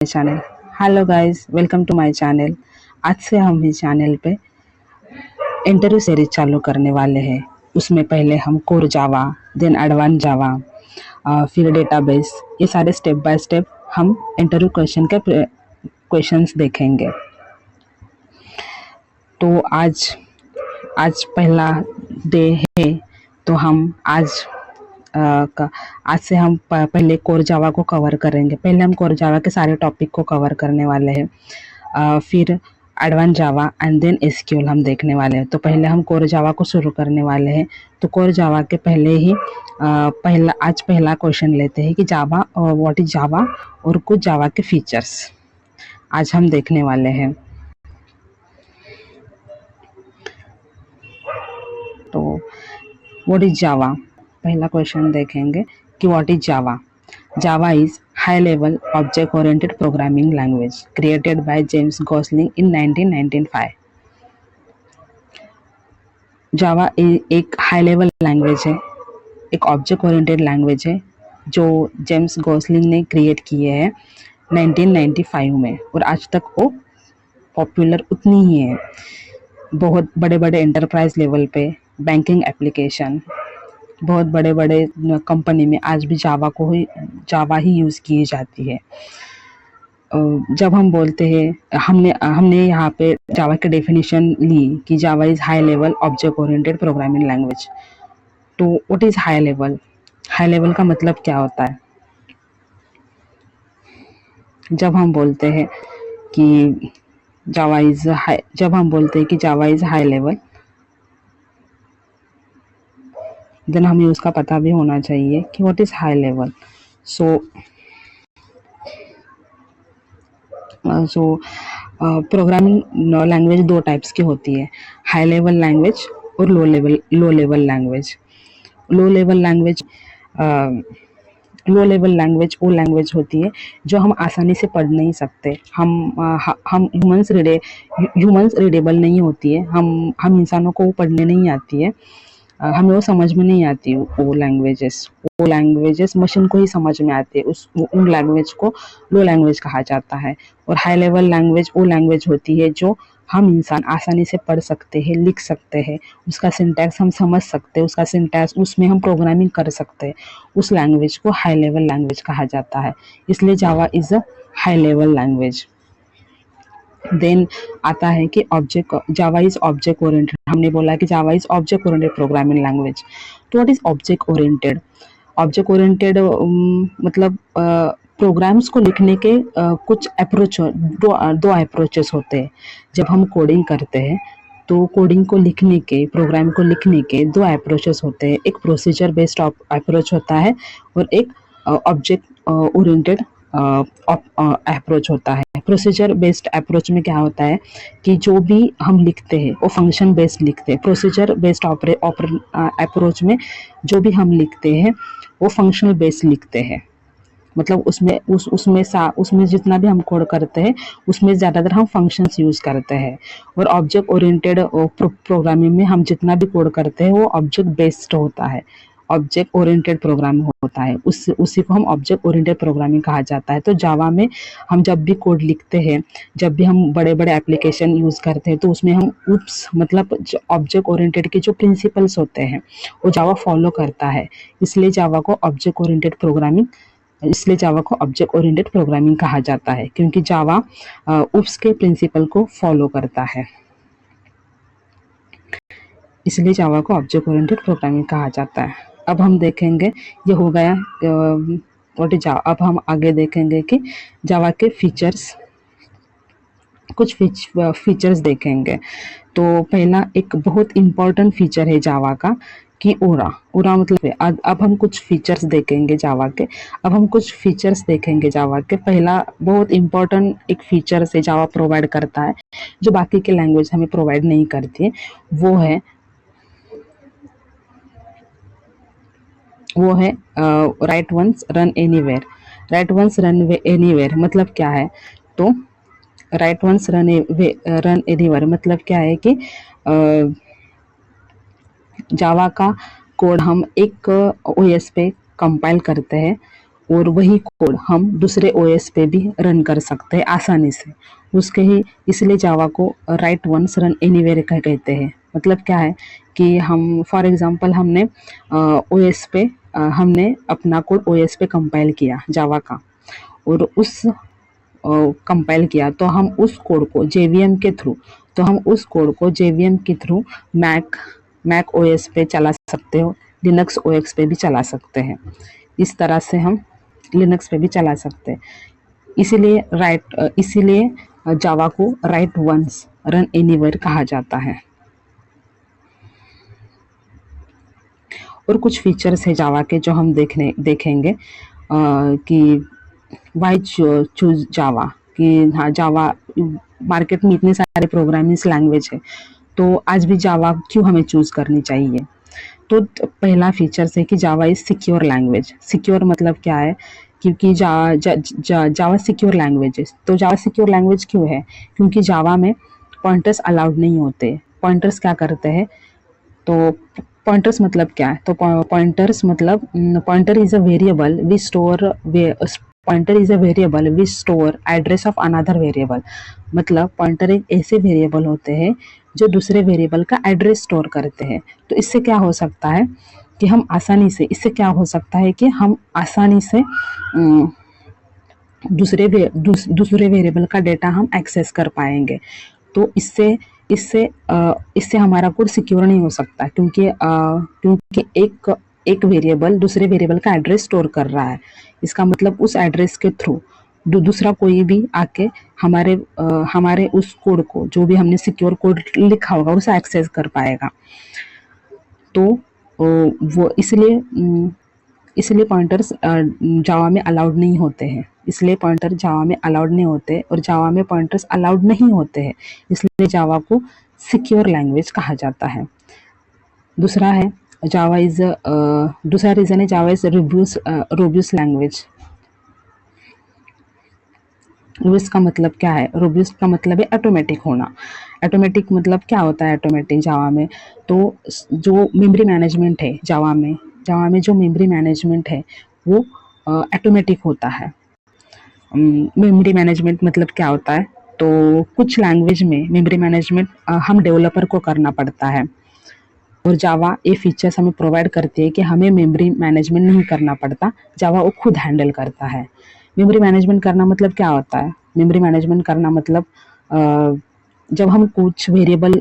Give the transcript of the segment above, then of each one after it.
Channel. Hello guys, welcome to my channel. आज से हम इस चैनल पे इंटरव्यू सीरीज चालू करने वाले हैं। उसमें पहले हम core Java, then advance Java, फिर डेटाबेस, ये सारे स्टेप बाय स्टेप हम इंटरव्यू क्वेश्चन के क्वेश्चंस देखेंगे। तो आज आज पहला डे है, तो हम आज से हम पहले कोर जावा को कवर करेंगे। पहले हम कोर जावा के सारे टॉपिक को कवर करने वाले हैं, फिर advance Java and then SQL हम देखने वाले हैं। तो पहले हम कोर जावा को शुरू करने वाले हैं। तो कोर जावा के पहले ही पहला क्वेश्चन लेते हैं कि जावा, व्हाट इज जावा और कुछ जावा के फीचर्स आज हम देखने वाले हैं। तो व्हाट इज जावा, पहला क्वेश्चन देखेंगे कि what is Java. Java is high level object oriented programming language created by James Gosling in 1995। Java एक हाई लेवल लैंग्वेज है, एक ऑब्जेक्ट ओरिएंटेड लैंग्वेज है जो जेम्स गॉसलिंग ने क्रिएट किए हैं 1995 में, और आज तक वो पॉपुलर उतनी ही है। बहुत बड़े बड़े एंटरप्राइज लेवल पे, बैंकिंग एप्लीकेशन, बहुत बड़े बड़े कंपनी में आज भी जावा ही यूज़ की जाती है। जब हम बोलते हैं, हमने यहाँ पे जावा की डेफिनेशन ली कि Java is high level object oriented programming language. तो what is high level? High level का मतलब क्या होता है? जब हम बोलते हैं कि Java is high level, then हमें उसका पता भी होना चाहिए कि what is high level. So programming language दो टाइप्स की होती है, हाई लेवल लैंग्वेज और low level language. Low level language वो लैंग्वेज होती है जो हम आसानी से पढ़ नहीं सकते। हम ह्यूमंस रीडेबल नहीं होती है, हम इंसानों को वो पढ़ने नहीं आती है, हमें वो समझ में नहीं आती। वो लैंग्वेजेस मशीन को ही समझ में आती है। उन लैंग्वेज को लो लैंग्वेज कहा जाता है। और हाई लेवल लैंग्वेज वो लैंग्वेज होती है जो हम इंसान आसानी से पढ़ सकते हैं, लिख सकते हैं, उसका सिंटैक्स हम समझ सकते हैं, उसका सिंटैक्स उसमें हम प्रोग्रामिंग कर सकते हैं। उस लैंग्वेज को हाई लेवल लैंग्वेज कहा जाता है। इसलिए Java is a high level language. Then आता है कि जावा इज ऑब्जेक्ट ओरिएंटेड। हमने बोला कि Java is object oriented programming language. तो what is object oriented? Object oriented मतलब प्रोग्राम्स को लिखने के कुछ दो अप्रोचेस होते हैं। जब हम कोडिंग करते हैं तो कोडिंग को लिखने के, प्रोग्राम को लिखने के दो अप्रोचेस होते हैं। एक प्रोसीजर बेस्ड अप्रोच होता है और एक ऑब्जेक्ट ओरिएंटेड अप्रोच होता है। प्रोसीजर बेस्ड अप्रोच में क्या होता है कि जो भी हम लिखते हैं वो फंक्शन बेस्ड लिखते हैं। प्रोसीजर बेस्ड अप्रोच में जो भी हम लिखते हैं वो फंक्शनल बेस्ड लिखते हैं। मतलब उसमें जितना भी हम कोड करते हैं उसमें ज़्यादातर हम फंक्शंस यूज़ करते हैं। और ऑब्जेक्ट ओरिएंटेड प्रोग्रामिंग में हम जितना भी कोड करते हैं वो ऑब्जेक्ट बेस्ड होता है, ऑब्जेक्ट ओरिएंटेड प्रोग्रामिंग होता है। उसी को हम ऑब्जेक्ट ओरिएंटेड प्रोग्रामिंग कहा जाता है। तो जावा में हम जब भी कोड लिखते हैं, जब भी हम बड़े बड़े एप्लीकेशन यूज़ करते हैं, तो उसमें हम मतलब ऑब्जेक्ट ओरिएंटेड के जो प्रिंसिपल्स होते हैं वो जावा फॉलो करता है। इसलिए जावा को ऑब्जेक्ट ओरिएंटेड प्रोग्रामिंग कहा जाता है, क्योंकि जावा उप्स के प्रिंसिपल को फॉलो करता है। इसलिए जावा को ऑब्जेक्ट ओरिएंटेड प्रोग्रामिंग कहा जाता है। अब हम देखेंगे, ये हो गया व्हाट इज जावा। अब हम आगे देखेंगे कि जावा के कुछ फीचर्स देखेंगे। तो पहला एक बहुत इम्पोर्टेंट फीचर है जावा का कि ओरा मतलब है। अब हम कुछ फीचर्स देखेंगे जावा के। पहला बहुत इम्पोर्टेंट एक फीचर से जावा प्रोवाइड करता है जो बाकी के लैंग्वेज हमें प्रोवाइड नहीं करती है। वो है राइट वंस रन एनीवेयर। मतलब क्या है? तो राइट वंस रन एनीवेयर मतलब क्या है कि जावा का कोड हम एक ओएस पे कंपाइल करते हैं और वही कोड हम दूसरे ओएस पे भी रन कर सकते हैं आसानी से। उसके ही इसलिए जावा को राइट वंस रन एनीवेयर कहते हैं। मतलब क्या है कि हम फॉर एग्जांपल हमने ओएस पे हमने अपना कोड ओएस पे कंपाइल किया जावा का, और उस कंपाइल किया तो हम उस कोड को जेवीएम के थ्रू मैक ओएस पे चला सकते हो, लिनक्स ओएस पे भी चला सकते हैं। इस तरह से हम लिनक्स पे भी चला सकते हैं। इसीलिए जावा को राइट वंस रन एनीवेयर कहा जाता है। और कुछ फीचर्स है जावा के जो हम देखेंगे कि वाई चूज जावा, कि हाँ जावा मार्केट में इतने सारे प्रोग्रामिंग लैंग्वेज है, तो आज भी जावा क्यों हमें चूज करनी चाहिए। तो पहला फीचर्स है कि Java is secure language. Secure मतलब क्या है, क्योंकि जावा सिक्योर लैंग्वेज है। तो जावा सिक्योर लैंग्वेज क्यों है, क्योंकि जावा में पॉइंटर्स अलाउड नहीं होते। पॉइंटर्स क्या करते हैं, तो पॉइंटर्स मतलब क्या है, तो पॉइंटर्स मतलब pointer is a variable we store address of another variable. मतलब पॉइंटर एक ऐसे वेरिएबल होते हैं जो दूसरे वेरिएबल का एड्रेस स्टोर करते हैं। तो इससे क्या हो सकता है कि हम आसानी से दूसरे वेरिएबल का डेटा हम एक्सेस कर पाएंगे। तो इससे हमारा कोड सिक्योर नहीं हो सकता, क्योंकि एक वेरिएबल दूसरे वेरिएबल का एड्रेस स्टोर कर रहा है। इसका मतलब उस एड्रेस के थ्रू दूसरा कोई भी आके हमारे उस कोड को, जो भी हमने सिक्योर कोड लिखा होगा, उसे एक्सेस कर पाएगा। तो वो इसलिए पॉइंटर्स जावा में अलाउड नहीं होते हैं। और जावा में पॉइंटर्स अलाउड नहीं होते हैं, इसलिए जावा को सिक्योर लैंग्वेज कहा जाता है। दूसरा रीजन है जावा इज रोब्यूस्ट लैंग्वेज। रोब्यूस्ट का मतलब क्या है, रोब्यूस्ट का मतलब है ऑटोमेटिक होना। ऑटोमेटिक मतलब क्या होता है ऑटोमेटिक जावा में, तो जो मेमोरी मैनेजमेंट है जावा में जो मेमोरी मैनेजमेंट है वो ऑटोमेटिक होता है। मेमोरी मैनेजमेंट मतलब क्या होता है, तो कुछ लैंग्वेज में मेमोरी मैनेजमेंट हम डेवलपर को करना पड़ता है, और जावा ये फीचर्स हमें प्रोवाइड करती है कि हमें मेमोरी मैनेजमेंट नहीं करना पड़ता, जावा वो खुद हैंडल करता है। मेमोरी मैनेजमेंट करना मतलब क्या होता है, मेमोरी मैनेजमेंट करना मतलब जब हम कुछ वेरिएबल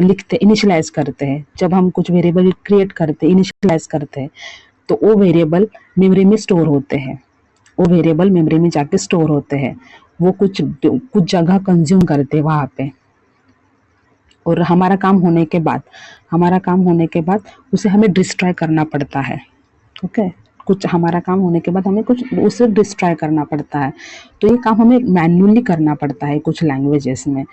लिखते इनिशियलाइज करते हैं, जब हम कुछ वेरिएबल क्रिएट करते इनिशियलाइज करते हैं, तो वो वेरिएबल मेमोरी में स्टोर होते हैं। वो वेरिएबल मेमोरी में जाके स्टोर होते हैं, वो कुछ जगह कंज्यूम करते हैं वहाँ पे, और हमारा काम होने के बाद उसे हमें डिस्ट्रॉय करना पड़ता है। ओके, कुछ हमारा काम होने के बाद हमें कुछ उसे डिस्ट्रॉय करना पड़ता है। तो ये काम हमें मैन्युअली करना पड़ता है कुछ लैंग्वेजेस में,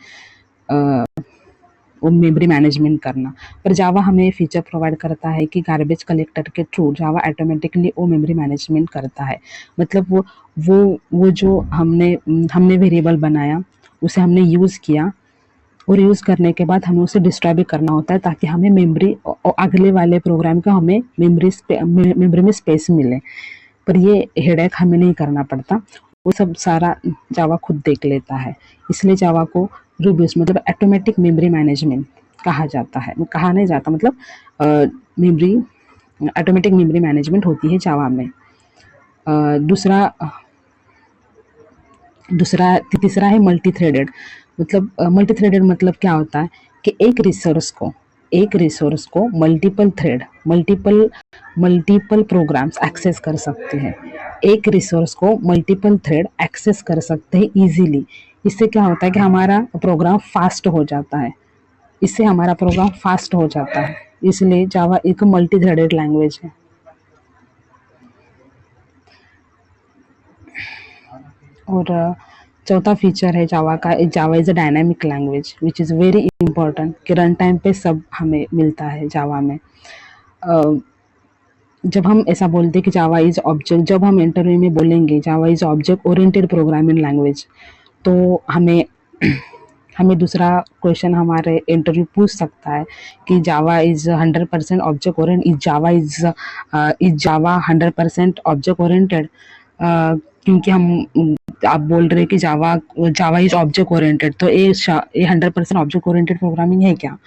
वो मेमोरी मैनेजमेंट करना। पर जावा हमें फीचर प्रोवाइड करता है कि गार्बेज कलेक्टर के थ्रू जावा ऑटोमेटिकली वो मेमोरी मैनेजमेंट करता है। मतलब वो जो हमने वेरिएबल बनाया, उसे हमने यूज़ किया, और यूज़ करने के बाद हमें उसे डिस्ट्रॉय भी करना होता है, ताकि हमें मेमोरी अगले वाले प्रोग्राम का हमें मेमोरी में स्पेस मिले। पर ये हेडेक हमें नहीं करना पड़ता, वो सब सारा जावा खुद देख लेता है। इसलिए जावा को रोब्यूस्ट मतलब ऑटोमेटिक मेमोरी मैनेजमेंट कहा जाता है। कहा नहीं जाता, मतलब मेमोरी ऑटोमेटिक मेमोरी मैनेजमेंट होती है जावा में। तीसरा है मल्टी थ्रेडेड। मतलब मल्टी थ्रेडेड मतलब क्या होता है कि एक रिसोर्स को मल्टीपल प्रोग्राम्स एक्सेस कर सकते हैं। एक रिसोर्स को मल्टीपल थ्रेड एक्सेस कर सकते हैं इजीली। इससे क्या होता है कि हमारा प्रोग्राम फास्ट हो जाता है। इसलिए जावा एक मल्टी थ्रेडेड लैंग्वेज है। और चौथा फीचर है जावा का, जावा is a dynamic language which is very important, कि रन टाइम पे सब हमें मिलता है जावा में। जब हम ऐसा बोलते हैं कि जावा इज़ ऑब्जेक्ट, जब हम इंटरव्यू में बोलेंगे जावा is object oriented programming language, तो हमें दूसरा क्वेश्चन हमारे इंटरव्यू पूछ सकता है कि Java is 100% object oriented, is Java 100% object oriented. क्योंकि आप बोल रहे हैं कि जावा जावा इज ऑब्जेक्ट ओरिएंटेड, तो ये 100% ऑब्जेक्ट ओरिएंटेड प्रोग्रामिंग है क्या?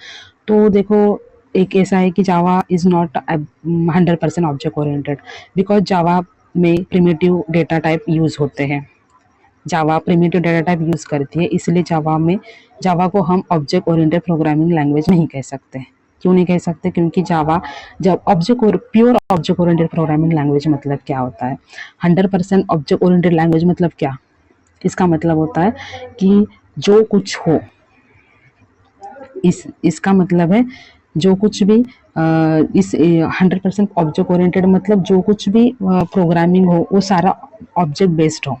तो देखो, एक ऐसा है कि Java is not 100% object oriented, because Java में प्रिमिटिव डेटा टाइप यूज होते हैं। Java primitive data type use करती है, इसलिए जावा को हम ऑब्जेक्ट ओरिएंटेड प्रोग्रामिंग लैंग्वेज नहीं कह सकते। क्यों नहीं कह सकते? क्योंकि जावा जब ऑब्जेक्ट और pure object oriented programming language मतलब क्या होता है? 100% ऑब्जेक्ट ओरिएंटेड लैंग्वेज मतलब क्या? इसका मतलब होता है कि जो कुछ हो, इसका मतलब है जो कुछ भी इस 100% ऑब्जेक्ट ओरिएंटेड मतलब जो कुछ भी प्रोग्रामिंग हो वो सारा ऑब्जेक्ट बेस्ड हो,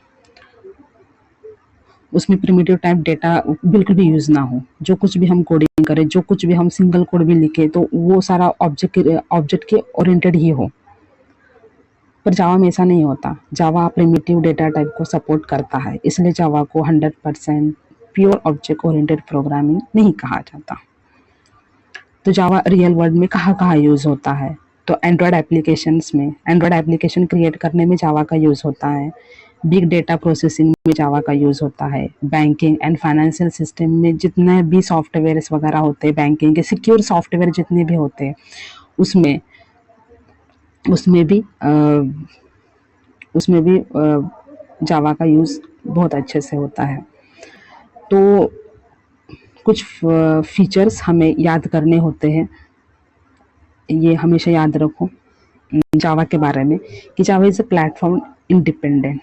उसमें प्रिमिटिव टाइप डेटा बिल्कुल भी यूज ना हो। जो कुछ भी हम कोडिंग करें, जो कुछ भी हम सिंगल कोड भी लिखे, तो वो सारा ऑब्जेक्ट के ओरिएंटेड ही हो। पर जावा में ऐसा नहीं होता। जावा प्रिमिटिव डेटा टाइप को सपोर्ट करता है, इसलिए जावा को 100% प्योर ऑब्जेक्ट ओरिएंटेड प्रोग्रामिंग नहीं कहा जाता। तो जावा रियल वर्ल्ड में कहाँ कहाँ यूज़ होता है? तो एंड्रॉयड एप्लीकेशंस में, एंड्रॉयड एप्लीकेशन क्रिएट करने में जावा का यूज़ होता है। बिग डेटा प्रोसेसिंग में जावा का यूज़ होता है। बैंकिंग एंड फाइनेंशियल सिस्टम में जितने भी सॉफ्टवेयर्स वगैरह होते हैं, बैंकिंग के सिक्योर सॉफ्टवेयर जितने भी होते हैं, उसमें उसमें भी जावा का यूज़ बहुत अच्छे से होता है। तो कुछ फीचर्स हमें याद करने होते हैं, ये हमेशा याद रखो जावा के बारे में कि Java is a platform independent.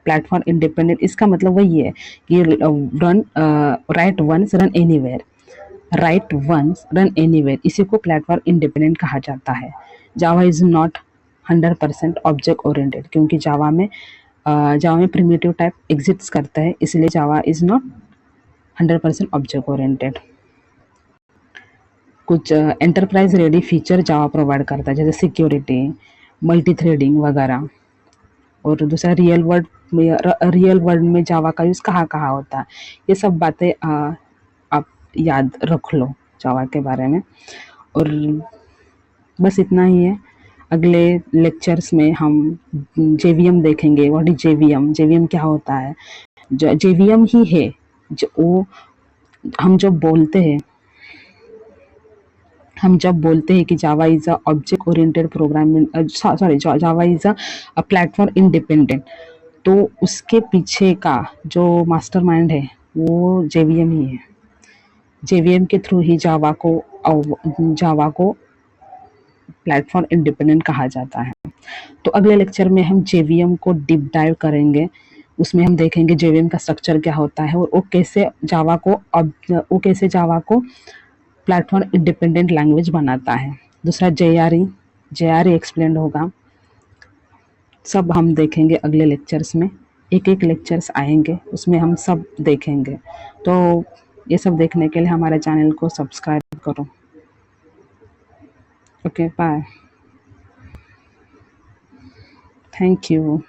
Platform independent इसका मतलब वही है कि run write once run anywhere, write once run anywhere, इसी को प्लेटफॉर्म इंडिपेंडेंट कहा जाता है। Java is not 100% object oriented, क्योंकि जावा में प्रिमिटिव टाइप एग्जिस्ट करता है, इसलिए Java is not 100% object oriented. कुछ enterprise ready feature Java provide करता है, जैसे सिक्योरिटी, मल्टी थ्रेडिंग वगैरह। और दूसरा रियल वर्ल्ड में जावा का यूज़ कहाँ कहाँ होता है, ये सब बातें आप याद रख लो जावा के बारे में। और बस इतना ही है। अगले लेक्चर्स में हम जेवीएम देखेंगे। What is JVM? जेवीएम क्या होता है? जेवीएम ही है जो वो हम जब बोलते हैं कि Java is a object oriented programming, sorry, Java is a platform independent, तो उसके पीछे का जो मास्टरमाइंड है वो जेवीएम ही है। जेवीएम के थ्रू ही जावा को प्लेटफॉर्म इंडिपेंडेंट कहा जाता है। तो अगले लेक्चर में हम जेवीएम को डीप डाइव करेंगे। उसमें हम देखेंगे जेवीएम का स्ट्रक्चर क्या होता है और वो कैसे जावा को प्लेटफॉर्म इंडिपेंडेंट लैंग्वेज बनाता है। दूसरा जेआरई एक्सप्लेन होगा। सब हम देखेंगे अगले लेक्चर्स में। एक एक लेक्चर्स आएंगे, उसमें हम सब देखेंगे। तो ये सब देखने के लिए हमारे चैनल को सब्सक्राइब करो। Okay, bye. Thank you.